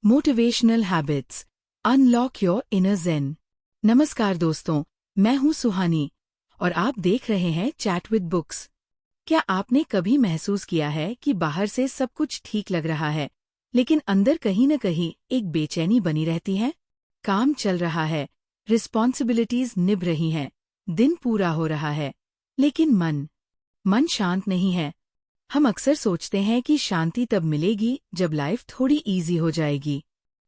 Motivational habits unlock your inner Zen. नमस्कार दोस्तों, मैं हूं सुहानी और आप देख रहे हैं चैट विद बुक्स। क्या आपने कभी महसूस किया है कि बाहर से सब कुछ ठीक लग रहा है, लेकिन अंदर कहीं न कहीं एक बेचैनी बनी रहती है? काम चल रहा है, रिस्पॉन्सिबिलिटीज निभ रही हैं, दिन पूरा हो रहा है, लेकिन मन शांत नहीं है। हम अक्सर सोचते हैं कि शांति तब मिलेगी जब लाइफ थोड़ी इजी हो जाएगी,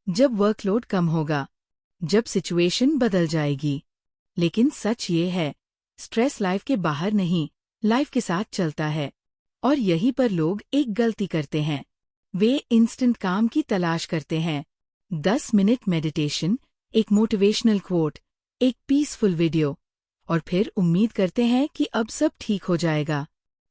जब वर्कलोड कम होगा, जब सिचुएशन बदल जाएगी। लेकिन सच ये है, स्ट्रेस लाइफ के बाहर नहीं, लाइफ के साथ चलता है। और यहीं पर लोग एक गलती करते हैं। वे इंस्टेंट काम की तलाश करते हैं। 10 मिनट मेडिटेशन, एक मोटिवेशनल कोट, एक पीसफुल वीडियो, और फिर उम्मीद करते हैं कि अब सब ठीक हो जाएगा।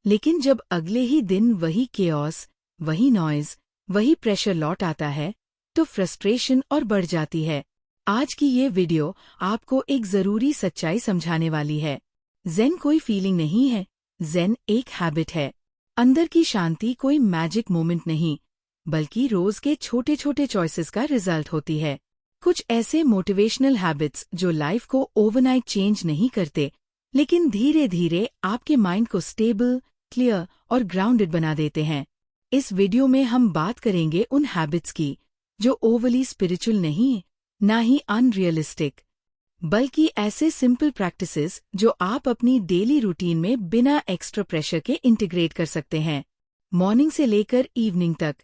लेकिन जब अगले ही दिन वही केओस, वही नॉइज, वही प्रेशर लौट आता है, तो फ्रस्ट्रेशन और बढ़ जाती है। आज की ये वीडियो आपको एक जरूरी सच्चाई समझाने वाली है। ज़ेन कोई फीलिंग नहीं है, ज़ेन एक हैबिट है। अंदर की शांति कोई मैजिक मोमेंट नहीं, बल्कि रोज के छोटे छोटे चॉइसेस का रिजल्ट होती है। कुछ ऐसे मोटिवेशनल हैबिट्स जो लाइफ को ओवरनाइट चेंज नहीं करते, लेकिन धीरे धीरे आपके माइंड को स्टेबल, क्लियर और ग्राउंडेड बना देते हैं। इस वीडियो में हम बात करेंगे उन हैबिट्स की जो ओवरली स्पिरिचुअल नहीं, ना ही अनरियलिस्टिक, बल्कि ऐसे सिंपल प्रैक्टिसेस जो आप अपनी डेली रूटीन में बिना एक्स्ट्रा प्रेशर के इंटीग्रेट कर सकते हैं, मॉर्निंग से लेकर इवनिंग तक।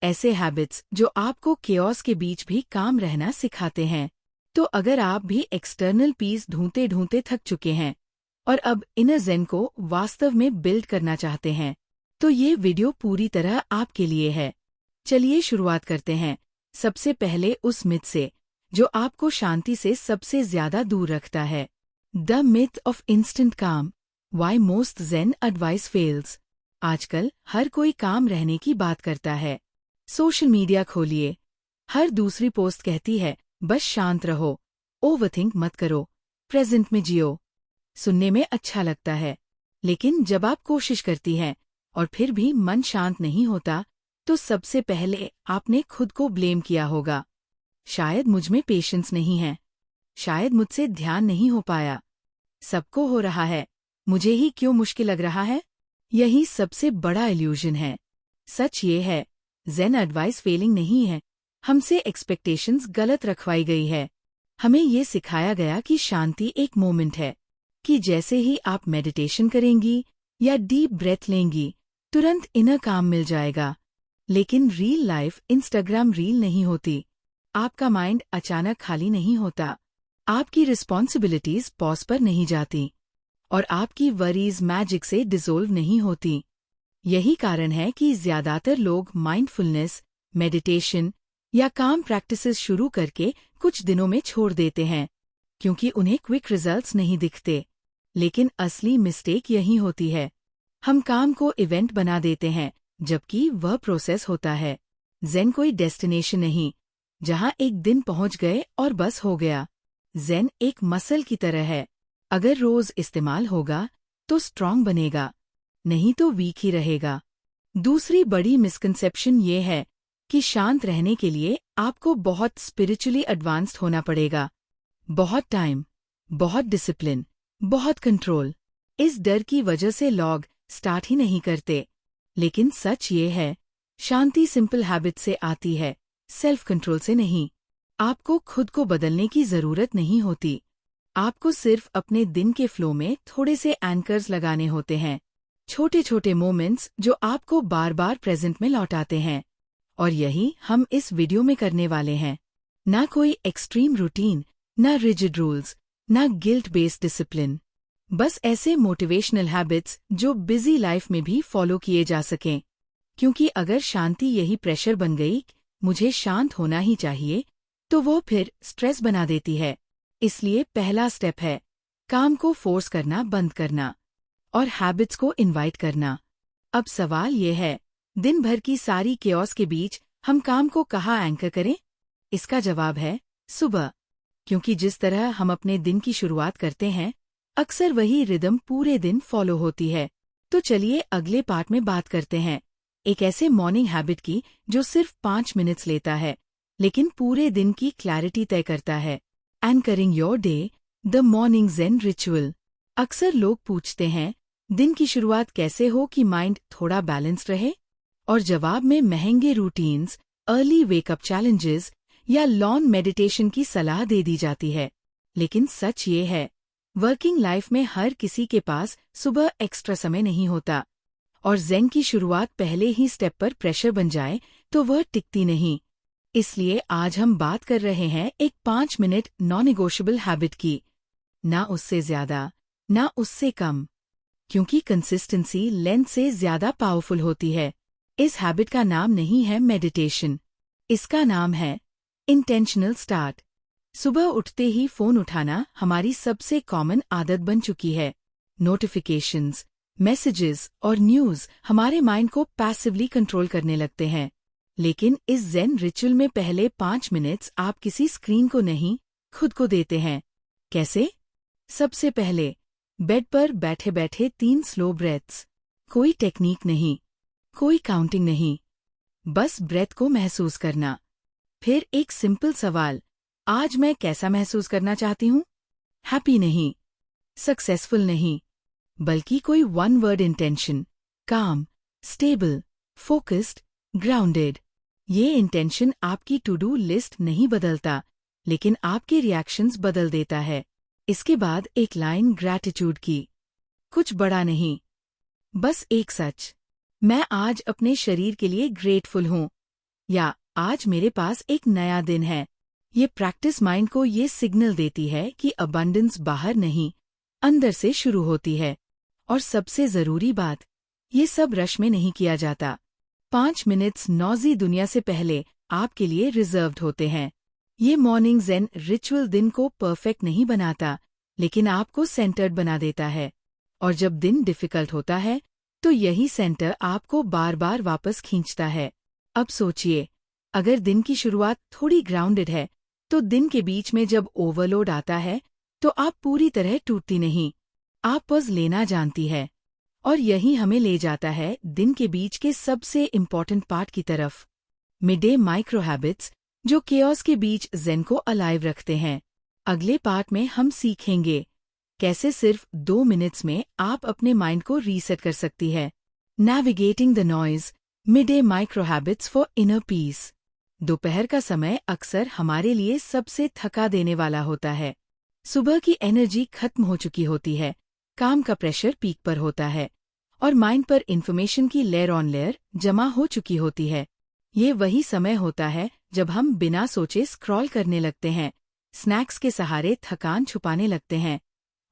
ऐसे हैबिट्स जो आपको केओस के बीच भी काम रहना सिखाते हैं। तो अगर आप भी एक्सटर्नल पीस ढूंढते ढूंढते थक चुके हैं और अब इनर ज़ेन को वास्तव में बिल्ड करना चाहते हैं, तो ये वीडियो पूरी तरह आपके लिए है। चलिए शुरुआत करते हैं। सबसे पहले उस मिथ से जो आपको शांति से सबसे ज्यादा दूर रखता है। The myth of instant calm, why most Zen advice fails. आजकल हर कोई काम रहने की बात करता है। सोशल मीडिया खोलिए, हर दूसरी पोस्ट कहती है बस शांत रहो, ओवरथिंक मत करो, प्रेजेंट में जियो। सुनने में अच्छा लगता है, लेकिन जब आप कोशिश करती हैं और फिर भी मन शांत नहीं होता, तो सबसे पहले आपने खुद को ब्लेम किया होगा। शायद मुझ में पेशेंस नहीं है, शायद मुझसे ध्यान नहीं हो पाया, सबको हो रहा है, मुझे ही क्यों मुश्किल लग रहा है। यही सबसे बड़ा इल्यूजन है। सच ये है, ज़ेन एडवाइस फेलिंग नहीं है, हमसे एक्सपेक्टेशंस गलत रखवाई गई है। हमें ये सिखाया गया कि शांति एक मोमेंट है, कि जैसे ही आप मेडिटेशन करेंगी या डीप ब्रेथ लेंगी, तुरंत इनर काम मिल जाएगा। लेकिन रियल लाइफ इंस्टाग्राम रील नहीं होती। आपका माइंड अचानक खाली नहीं होता, आपकी रिस्पॉन्सिबिलिटीज पॉज पर नहीं जाती, और आपकी वरीज मैजिक से डिसोल्व नहीं होती। यही कारण है कि ज्यादातर लोग माइंडफुलनेस, मेडिटेशन या काम प्रैक्टिसेस शुरू करके कुछ दिनों में छोड़ देते हैं, क्योंकि उन्हें क्विक रिजल्ट्स नहीं दिखते। लेकिन असली मिस्टेक यही होती है, हम काम को इवेंट बना देते हैं, जबकि वह प्रोसेस होता है। ज़ेन कोई डेस्टिनेशन नहीं, जहां एक दिन पहुंच गए और बस हो गया। ज़ेन एक मसल की तरह है, अगर रोज इस्तेमाल होगा तो स्ट्रांग बनेगा, नहीं तो वीक ही रहेगा। दूसरी बड़ी मिसकंसेप्शन ये है कि शांत रहने के लिए आपको बहुत स्पिरिचुअली एडवांस्ड होना पड़ेगा, बहुत टाइम, बहुत डिसिप्लिन, बहुत कंट्रोल। इस डर की वजह से लोग स्टार्ट ही नहीं करते। लेकिन सच ये है, शांति सिंपल हैबिट से आती है, सेल्फ कंट्रोल से नहीं। आपको खुद को बदलने की जरूरत नहीं होती, आपको सिर्फ अपने दिन के फ्लो में थोड़े से एंकर्स लगाने होते हैं, छोटे छोटे मोमेंट्स जो आपको बार बार प्रेजेंट में लौटाते हैं। और यही हम इस वीडियो में करने वाले हैं। ना कोई एक्सट्रीम रूटीन, ना रिजिड रूल्स, ना गिल्ट बेस्ड डिसिप्लिन, बस ऐसे मोटिवेशनल हैबिट्स जो बिजी लाइफ में भी फॉलो किए जा सकें। क्योंकि अगर शांति यही प्रेशर बन गई, मुझे शांत होना ही चाहिए, तो वो फिर स्ट्रेस बना देती है। इसलिए पहला स्टेप है काम को फोर्स करना बंद करना और हैबिट्स को इनवाइट करना। अब सवाल ये है, दिन भर की सारी केओस के बीच हम काम को कहाँ एंकर करें? इसका जवाब है सुबह, क्योंकि जिस तरह हम अपने दिन की शुरुआत करते हैं, अक्सर वही रिदम पूरे दिन फॉलो होती है। तो चलिए अगले पार्ट में बात करते हैं एक ऐसे मॉर्निंग हैबिट की जो सिर्फ 5 मिनट्स लेता है, लेकिन पूरे दिन की क्लैरिटी तय करता है। Anchoring your day, the morning Zen ritual. अक्सर लोग पूछते हैं, दिन की शुरुआत कैसे हो कि माइंड थोड़ा बैलेंस्ड रहे? और जवाब में महंगे रूटीन्स, अर्ली वेकअप चैलेंजेस या लॉन्ग मेडिटेशन की सलाह दे दी जाती है। लेकिन सच ये है, वर्किंग लाइफ में हर किसी के पास सुबह एक्स्ट्रा समय नहीं होता, और ज़ेन की शुरुआत पहले ही स्टेप पर प्रेशर बन जाए तो वह टिकती नहीं। इसलिए आज हम बात कर रहे हैं एक 5 मिनट नॉन नेगोशिएबल हैबिट की, ना उससे ज्यादा, ना उससे कम, क्योंकि कंसिस्टेंसी लेंथ से ज्यादा पावरफुल होती है। इस हैबिट का नाम नहीं है मेडिटेशन, इसका नाम है इंटेंशनल स्टार्ट। सुबह उठते ही फोन उठाना हमारी सबसे कॉमन आदत बन चुकी है। नोटिफिकेशंस, मैसेजेस और न्यूज़ हमारे माइंड को पैसिवली कंट्रोल करने लगते हैं। लेकिन इस ज़ेन रिचुअल में पहले 5 मिनट्स आप किसी स्क्रीन को नहीं, खुद को देते हैं। कैसे? सबसे पहले, बेड पर बैठे बैठे 3 स्लो ब्रेथ्स। कोई टेक्निक नहीं, कोई काउंटिंग नहीं, बस ब्रेथ को महसूस करना। फिर एक सिंपल सवाल, आज मैं कैसा महसूस करना चाहती हूँ? हैप्पी नहीं, सक्सेसफुल नहीं, बल्कि कोई वन वर्ड इंटेंशन, काम, स्टेबल, फोकस्ड, ग्राउंडेड। ये इंटेंशन आपकी टू डू लिस्ट नहीं बदलता, लेकिन आपके रिएक्शंस बदल देता है। इसके बाद एक लाइन ग्रैटिट्यूड की। कुछ बड़ा नहीं, बस एक सच, मैं आज अपने शरीर के लिए ग्रेटफुल हूँ, या आज मेरे पास एक नया दिन है। ये प्रैक्टिस माइंड को ये सिग्नल देती है कि अबंडेंस बाहर नहीं, अंदर से शुरू होती है। और सबसे जरूरी बात, ये सब रश में नहीं किया जाता। 5 मिनट्स नॉजी दुनिया से पहले आपके लिए रिजर्व्ड होते हैं। ये मॉर्निंग ज़ेन रिचुअल दिन को परफेक्ट नहीं बनाता, लेकिन आपको सेंटर्ड बना देता है। और जब दिन डिफिकल्ट होता है, तो यही सेंटर आपको बार बार वापस खींचता है। अब सोचिए, अगर दिन की शुरुआत थोड़ी ग्राउंडेड है, तो दिन के बीच में जब ओवरलोड आता है, तो आप पूरी तरह टूटती नहीं, आप पॉज लेना जानती है। और यही हमें ले जाता है दिन के बीच के सबसे इम्पॉर्टेंट पार्ट की तरफ, मिड डे माइक्रो हैबिट्स, जो केओस के बीच ज़ेन को अलाइव रखते हैं। अगले पार्ट में हम सीखेंगे कैसे सिर्फ 2 मिनट्स में आप अपने माइंड को रीसेट कर सकती है। Navigating the noise, mid day micro habits for inner peace. दोपहर का समय अक्सर हमारे लिए सबसे थका देने वाला होता है। सुबह की एनर्जी खत्म हो चुकी होती है, काम का प्रेशर पीक पर होता है, और माइंड पर इन्फॉर्मेशन की लेयर ऑन लेयर जमा हो चुकी होती है। ये वही समय होता है जब हम बिना सोचे स्क्रॉल करने लगते हैं, स्नैक्स के सहारे थकान छुपाने लगते हैं,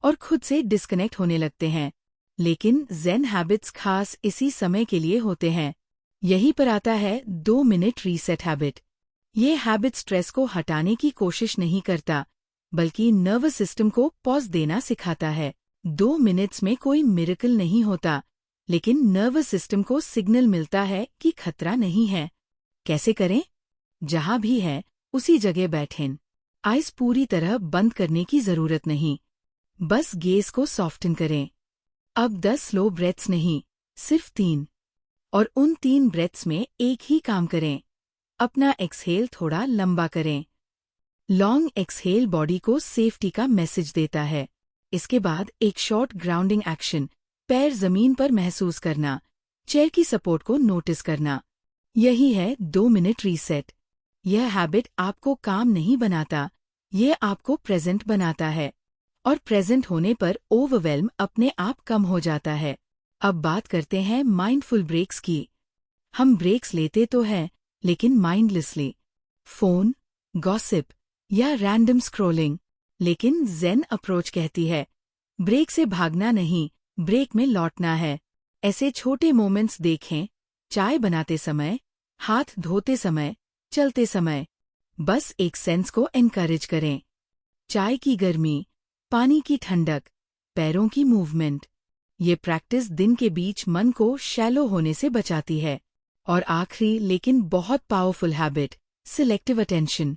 और खुद से डिस्कनेक्ट होने लगते हैं। लेकिन ज़ेन हैबिट्स खास इसी समय के लिए होते हैं। यही पर आता है 2 मिनट रीसेट हैबिट। ये हैबिट स्ट्रेस को हटाने की कोशिश नहीं करता, बल्कि नर्वस सिस्टम को पॉज देना सिखाता है। 2 मिनट्स में कोई मिरेकल नहीं होता, लेकिन नर्वस सिस्टम को सिग्नल मिलता है कि खतरा नहीं है। कैसे करें? जहां भी है, उसी जगह बैठें। आइज पूरी तरह बंद करने की जरूरत नहीं, बस गेज को सॉफ्टन करें। अब 10 स्लो ब्रेथ्स नहीं, सिर्फ 3। और उन 3 ब्रेथ्स में एक ही काम करें, अपना एक्सहेल थोड़ा लंबा करें। लॉन्ग एक्सहेल बॉडी को सेफ्टी का मैसेज देता है। इसके बाद एक शॉर्ट ग्राउंडिंग एक्शन, पैर जमीन पर महसूस करना, चेयर की सपोर्ट को नोटिस करना। यही है 2 मिनट रीसेट। यह हैबिट आपको काम नहीं बनाता, ये आपको प्रेजेंट बनाता है। और प्रेजेंट होने पर ओवरवेल्म अपने आप कम हो जाता है। अब बात करते हैं माइंडफुल ब्रेक्स की। हम ब्रेक्स लेते तो हैं, लेकिन माइंडलेसली, फोन, गॉसिप या रैंडम स्क्रॉलिंग। लेकिन ज़ेन अप्रोच कहती है, ब्रेक से भागना नहीं, ब्रेक में लौटना है। ऐसे छोटे मोमेंट्स देखें, चाय बनाते समय, हाथ धोते समय, चलते समय। बस एक सेंस को एनकरेज करें। चाय की गर्मी, पानी की ठंडक, पैरों की मूवमेंट। ये प्रैक्टिस दिन के बीच मन को शैलो होने से बचाती है। और आखिरी लेकिन बहुत पावरफुल हैबिट, सिलेक्टिव अटेंशन।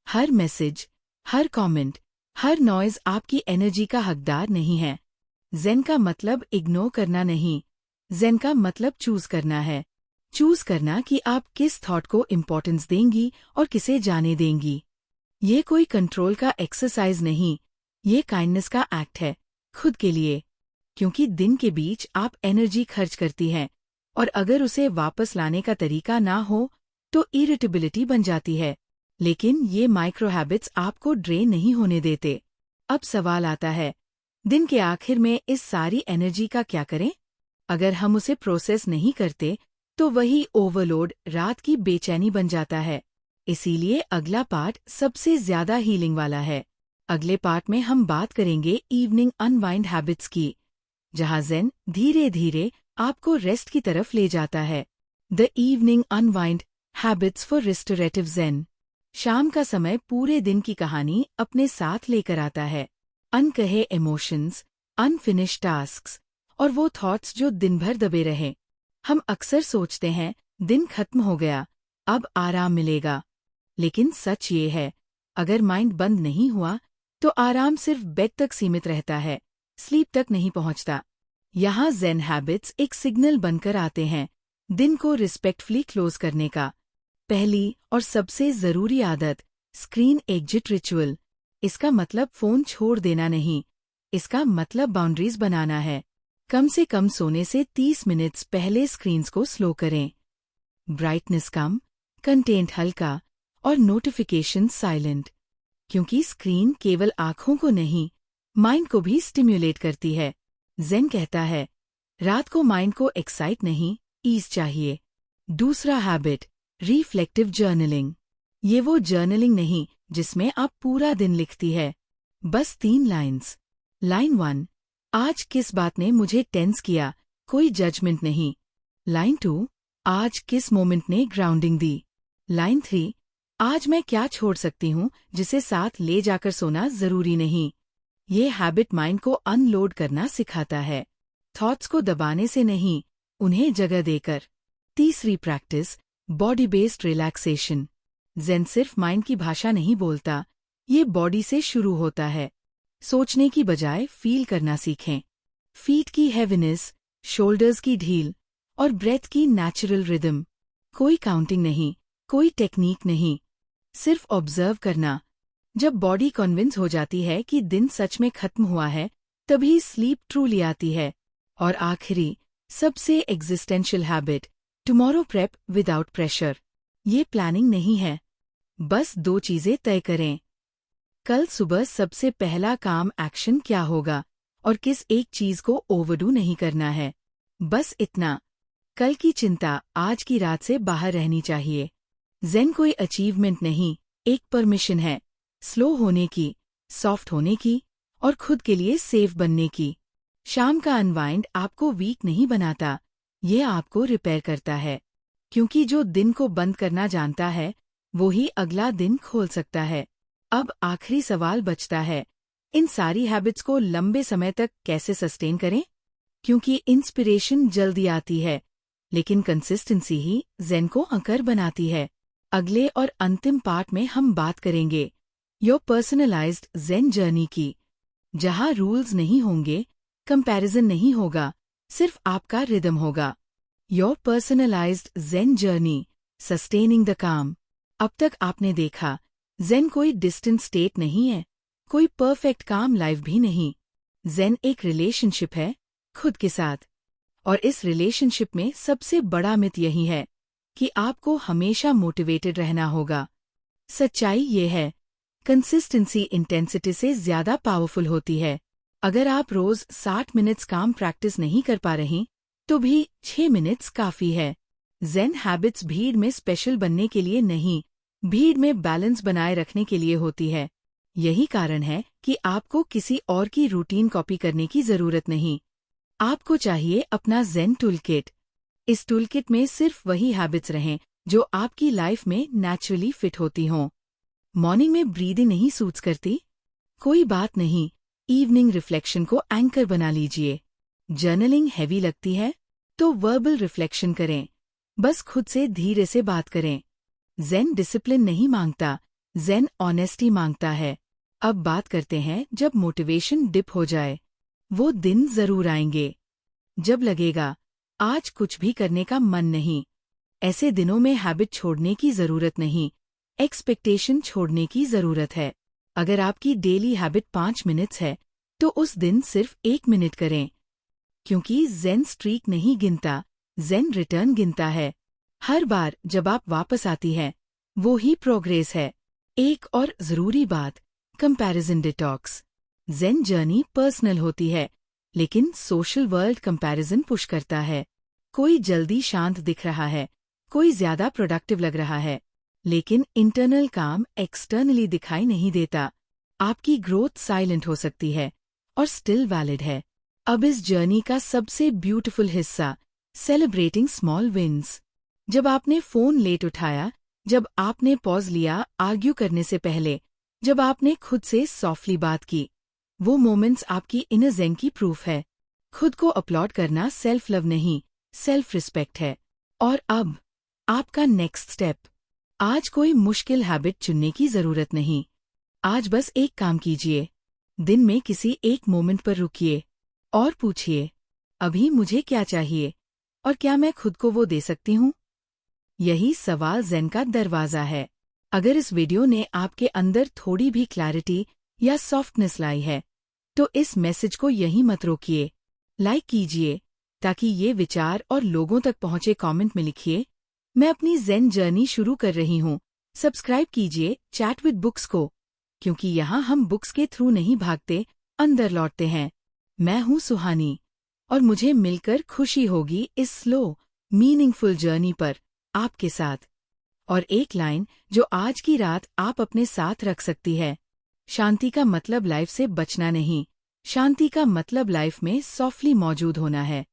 हर मैसेज, हर कमेंट, हर नॉइज आपकी एनर्जी का हकदार नहीं है। ज़ेन का मतलब इग्नोर करना नहीं, ज़ेन का मतलब चूज करना है। चूज करना कि आप किस थॉट को इम्पोर्टेंस देंगी और किसे जाने देंगी। ये कोई कंट्रोल का एक्सरसाइज नहीं, ये काइंडनेस का एक्ट है खुद के लिए, क्योंकि दिन के बीच आप एनर्जी खर्च करती हैं और अगर उसे वापस लाने का तरीका ना हो तो इरिटेबिलिटी बन जाती है। लेकिन ये माइक्रो हैबिट्स आपको ड्रेन नहीं होने देते। अब सवाल आता है, दिन के आखिर में इस सारी एनर्जी का क्या करें? अगर हम उसे प्रोसेस नहीं करते तो वही ओवरलोड रात की बेचैनी बन जाता है। इसीलिए अगला पार्ट सबसे ज्यादा हीलिंग वाला है। अगले पार्ट में हम बात करेंगे इवनिंग अनवाइंड हैबिट्स की, जहां ज़ेन धीरे धीरे आपको रेस्ट की तरफ ले जाता है। The evening unwind habits for restorative Zen. शाम का समय पूरे दिन की कहानी अपने साथ लेकर आता है। अनकहे इमोशंस, अनफिनिश्ड टास्क्स और वो थॉट्स जो दिन भर दबे रहे। हम अक्सर सोचते हैं दिन खत्म हो गया, अब आराम मिलेगा। लेकिन सच ये है, अगर माइंड बंद नहीं हुआ तो आराम सिर्फ बेड तक सीमित रहता है, स्लीप तक नहीं पहुंचता। यहाँ ज़ेन हैबिट्स एक सिग्नल बनकर आते हैं दिन को रिस्पेक्टफुली क्लोज करने का। पहली और सबसे जरूरी आदत, स्क्रीन एग्जिट रिचुअल। इसका मतलब फोन छोड़ देना नहीं, इसका मतलब बाउंड्रीज बनाना है। कम से कम सोने से 30 मिनट्स पहले स्क्रीन्स को स्लो करें। ब्राइटनेस कम, कंटेंट हल्का और नोटिफिकेशन साइलेंट, क्योंकि स्क्रीन केवल आंखों को नहीं, माइंड को भी स्टिम्युलेट करती है। ज़ेन कहता है, रात को माइंड को एक्साइट नहीं, ईज चाहिए। दूसरा हैबिट, रिफ्लेक्टिव जर्नलिंग। ये वो जर्नलिंग नहीं जिसमें आप पूरा दिन लिखती है, बस 3 लाइन्स। लाइन 1, आज किस बात ने मुझे टेंस किया, कोई जजमेंट नहीं। लाइन 2, आज किस मोमेंट ने ग्राउंडिंग दी। लाइन 3, आज मैं क्या छोड़ सकती हूँ जिसे साथ ले जाकर सोना जरूरी नहीं। ये हैबिट माइंड को अनलोड करना सिखाता है, थॉट्स को दबाने से नहीं, उन्हें जगह देकर। तीसरी practice, body based relaxation. Zen सिर्फ माइंड की भाषा नहीं बोलता, ये बॉडी से शुरू होता है। सोचने की बजाय फील करना सीखें। फीट की हैवीनेस, शोल्डर्स की ढील और ब्रेथ की नेचुरल रिदम। कोई काउंटिंग नहीं, कोई टेक्निक नहीं, सिर्फ ऑब्जर्व करना। जब बॉडी कन्विंस हो जाती है कि दिन सच में खत्म हुआ है, तभी स्लीप ट्रूली आती है। और आखिरी, सबसे existential habit, tomorrow prep without pressure. ये प्लानिंग नहीं है, बस 2 चीजें तय करें। कल सुबह सबसे पहला काम एक्शन क्या होगा और किस एक चीज को ओवरडू नहीं करना है। बस इतना। कल की चिंता आज की रात से बाहर रहनी चाहिए। ज़ेन कोई अचीवमेंट नहीं, एक परमिशन है, स्लो होने की, सॉफ्ट होने की और खुद के लिए सेफ बनने की। शाम का अनवाइंड आपको वीक नहीं बनाता, ये आपको रिपेयर करता है, क्योंकि जो दिन को बंद करना जानता है वो ही अगला दिन खोल सकता है। अब आखिरी सवाल बचता है, इन सारी हैबिट्स को लंबे समय तक कैसे सस्टेन करें? क्योंकि इंस्पिरेशन जल्दी आती है, लेकिन कंसिस्टेंसी ही ज़ेन को अंकर बनाती है। अगले और अंतिम पार्ट में हम बात करेंगे योर पर्सनलाइज्ड ज़ेन जर्नी की, जहां रूल्स नहीं होंगे, कंपैरिजन नहीं होगा, सिर्फ आपका रिदम होगा। Your personalised Zen journey, sustaining the calm. अब तक आपने देखा, ज़ेन कोई डिस्टेंट स्टेट नहीं है, कोई परफेक्ट काम लाइफ भी नहीं। ज़ेन एक रिलेशनशिप है खुद के साथ, और इस रिलेशनशिप में सबसे बड़ा मिथ यही है कि आपको हमेशा मोटिवेटेड रहना होगा। सच्चाई ये है, कंसिस्टेंसी इंटेंसिटी से ज्यादा पावरफुल होती है। अगर आप रोज 60 मिनट्स काम प्रैक्टिस नहीं कर पा रही, तो भी 6 मिनट्स काफी है। ज़ेन हैबिट्स भीड़ में स्पेशल बनने के लिए नहीं, भीड़ में बैलेंस बनाए रखने के लिए होती है। यही कारण है कि आपको किसी और की रूटीन कॉपी करने की जरूरत नहीं। आपको चाहिए अपना ज़ेन टूलकिट। इस टूलकिट में सिर्फ वही हैबिट्स रहें जो आपकी लाइफ में नेचुरली फिट होती हों। मॉर्निंग में ब्रीदिंग नहीं सूट्स करती? कोई बात नहीं, इवनिंग रिफ्लेक्शन को एंकर बना लीजिए। जर्नलिंग हैवी लगती है तो वर्बल रिफ्लेक्शन करें, बस खुद से धीरे से बात करें। ज़ेन डिसिप्लिन नहीं मांगता, ज़ेन ऑनेस्टी मांगता है। अब बात करते हैं जब मोटिवेशन डिप हो जाए। वो दिन जरूर आएंगे जब लगेगा आज कुछ भी करने का मन नहीं, ऐसे दिनों में हैबिट छोड़ने की जरूरत नहीं, एक्सपेक्टेशन छोड़ने की जरूरत है। अगर आपकी डेली हैबिट 5 मिनट्स है, तो उस दिन सिर्फ 1 मिनट करें। क्योंकि ज़ेन स्ट्रीक नहीं गिनता, ज़ेन रिटर्न गिनता है। हर बार जब आप वापस आती है, वो ही प्रोग्रेस है। एक और जरूरी बात, comparison detox. Zen journey personal होती है, लेकिन सोशल वर्ल्ड कंपैरिजन पुश करता है। कोई जल्दी शांत दिख रहा है, कोई ज्यादा प्रोडक्टिव लग रहा है, लेकिन इंटरनल काम एक्सटर्नली दिखाई नहीं देता। आपकी ग्रोथ साइलेंट हो सकती है और स्टिल वैलिड है। अब इस जर्नी का सबसे ब्यूटीफुल हिस्सा, सेलिब्रेटिंग स्मॉल विन्स। जब आपने फोन लेट उठाया, जब आपने पॉज लिया आर्ग्यू करने से पहले, जब आपने खुद से सॉफ्टली बात की, वो मोमेंट्स आपकी इनर ज़ेन की प्रूफ है। खुद को अपलॉड करना सेल्फ लव नहीं, सेल्फ रिस्पेक्ट है। और अब आपका नेक्स्ट स्टेप। आज कोई मुश्किल हैबिट चुनने की जरूरत नहीं। आज बस एक काम कीजिए। दिन में किसी एक मोमेंट पर रुकिए और पूछिए, अभी मुझे क्या चाहिए और क्या मैं खुद को वो दे सकती हूँ? यही सवाल ज़ेन का दरवाजा है। अगर इस वीडियो ने आपके अंदर थोड़ी भी क्लैरिटी या सॉफ्टनेस लाई है, तो इस मैसेज को यहीं मत रोकिए। लाइक कीजिए ताकि ये विचार और लोगों तक पहुंचे। कमेंट में लिखिए, मैं अपनी ज़ेन जर्नी शुरू कर रही हूँ। सब्सक्राइब कीजिए चैट विद बुक्स को, क्योंकि यहाँ हम बुक्स के थ्रू नहीं भागते, अंदर लौटते हैं। मैं हूँ सुहानी, और मुझे मिलकर खुशी होगी इस स्लो, मीनिंगफुल जर्नी पर आपके साथ। और एक लाइन जो आज की रात आप अपने साथ रख सकती है, शांति का मतलब लाइफ से बचना नहीं, शांति का मतलब लाइफ में सॉफ्टली मौजूद होना है।